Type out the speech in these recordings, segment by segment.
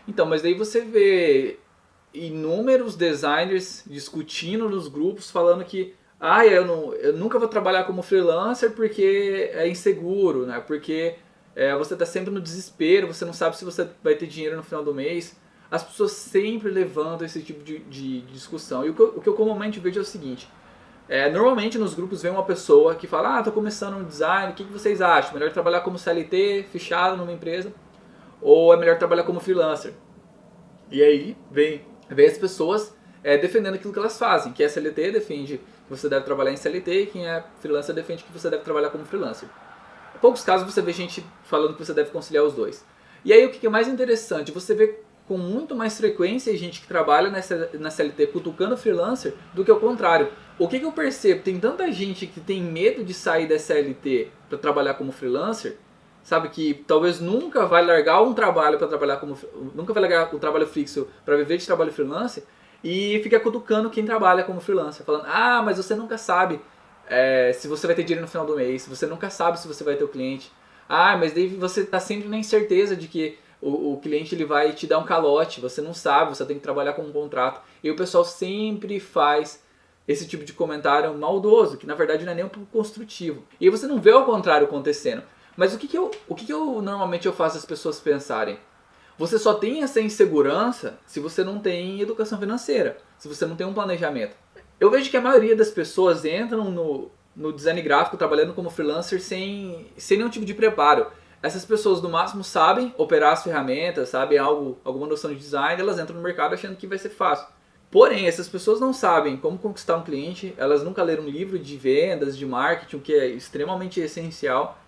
Então, mas daí você vê inúmeros designers discutindo nos grupos, falando que eu nunca vou trabalhar como freelancer porque é inseguro, né? Porque você está sempre no desespero, você não sabe se você vai ter dinheiro no final do mês. As pessoas sempre levantam esse tipo de discussão. E o que eu comumente vejo é o seguinte: normalmente nos grupos vem uma pessoa que fala, tô começando no design, o que vocês acham? Melhor trabalhar como CLT, fechado numa empresa, ou é melhor trabalhar como freelancer? E aí vem as pessoas defendendo aquilo que elas fazem. Quem é CLT defende que você deve trabalhar em CLT, e quem é freelancer defende que você deve trabalhar como freelancer. Em poucos casos você vê gente falando que você deve conciliar os dois. E aí o que é mais interessante, você vê com muito mais frequência gente que trabalha na CLT cutucando freelancer do que o contrário. O que eu percebo? Tem tanta gente que tem medo de sair da CLT para trabalhar como freelancer, sabe, que talvez nunca vai largar um trabalho para trabalhar como, nunca vai largar o trabalho fixo para viver de trabalho freelancer, e fica cutucando quem trabalha como freelancer, falando, mas você nunca sabe se você vai ter dinheiro no final do mês, você nunca sabe se você vai ter o cliente, mas daí você está sempre na incerteza de que o cliente ele vai te dar um calote, você não sabe, você tem que trabalhar com um contrato. E o pessoal sempre faz esse tipo de comentário maldoso, que na verdade não é nem um pouco construtivo. E aí você não vê o contrário acontecendo. Mas o que eu normalmente eu faço as pessoas pensarem? Você só tem essa insegurança se você não tem educação financeira, se você não tem um planejamento. Eu vejo que a maioria das pessoas entram no design gráfico trabalhando como freelancer sem nenhum tipo de preparo. Essas pessoas no máximo sabem operar as ferramentas, sabem alguma noção de design, elas entram no mercado achando que vai ser fácil. Porém, essas pessoas não sabem como conquistar um cliente, elas nunca leram um livro de vendas, de marketing, o que é extremamente essencial.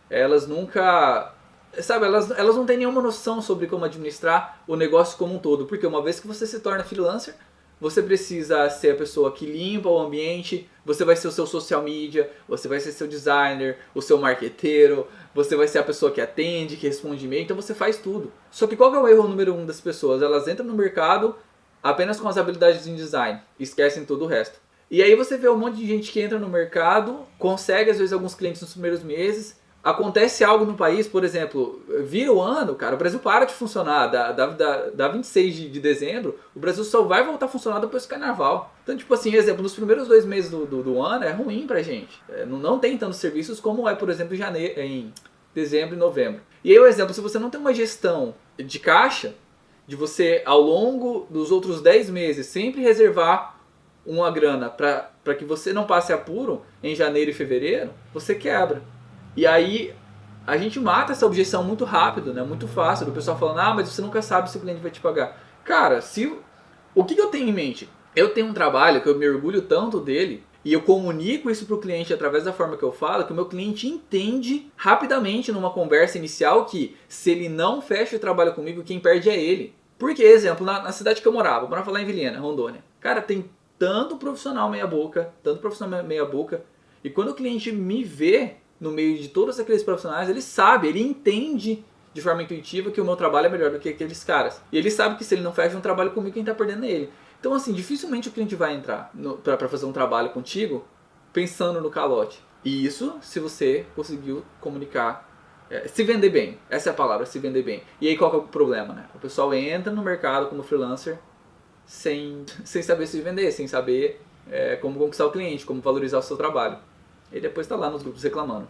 Elas nunca, sabe, elas não têm nenhuma noção sobre como administrar o negócio como um todo. Porque uma vez que você se torna freelancer, você precisa ser a pessoa que limpa o ambiente, você vai ser o seu social media, você vai ser seu designer, o seu marqueteiro, você vai ser a pessoa que atende, que responde e-mail, então você faz tudo. Só que qual que é o erro número 1 das pessoas? Elas entram no mercado apenas com as habilidades em design, esquecem todo o resto. E aí você vê um monte de gente que entra no mercado, consegue às vezes alguns clientes nos primeiros meses, acontece algo no país, por exemplo, vira o ano, cara, o Brasil para de funcionar, da 26 de dezembro, o Brasil só vai voltar a funcionar depois do carnaval. Então, tipo assim, exemplo, nos primeiros 2 meses do ano é ruim pra gente. Não tem tantos serviços como é, por exemplo, em dezembro e novembro. E aí o exemplo, se você não tem uma gestão de caixa, de você, ao longo dos outros 10 meses, sempre reservar uma grana para que você não passe apuro em janeiro e fevereiro, você quebra. E aí a gente mata essa objeção muito rápido, né? Muito fácil, do pessoal falando, mas você nunca sabe se o cliente vai te pagar. Cara, o que eu tenho em mente? Eu tenho um trabalho que eu me orgulho tanto dele, e eu comunico isso para o cliente através da forma que eu falo, que o meu cliente entende rapidamente numa conversa inicial que se ele não fecha o trabalho comigo, quem perde é ele. Porque, exemplo, na cidade que eu morava lá em Vilhena, Rondônia, cara, tem tanto profissional meia boca, e quando o cliente me vê no meio de todos aqueles profissionais, ele sabe, ele entende de forma intuitiva que o meu trabalho é melhor do que aqueles caras. E ele sabe que se ele não fecha um trabalho comigo, quem está perdendo é ele. Então, assim, dificilmente o cliente vai entrar para fazer um trabalho contigo pensando no calote. E isso se você conseguiu comunicar, se vender bem. Essa é a palavra, se vender bem. E aí qual que é o problema, né? O pessoal entra no mercado como freelancer sem saber se vender, sem saber como conquistar o cliente, como valorizar o seu trabalho. E depois está lá nos grupos reclamando.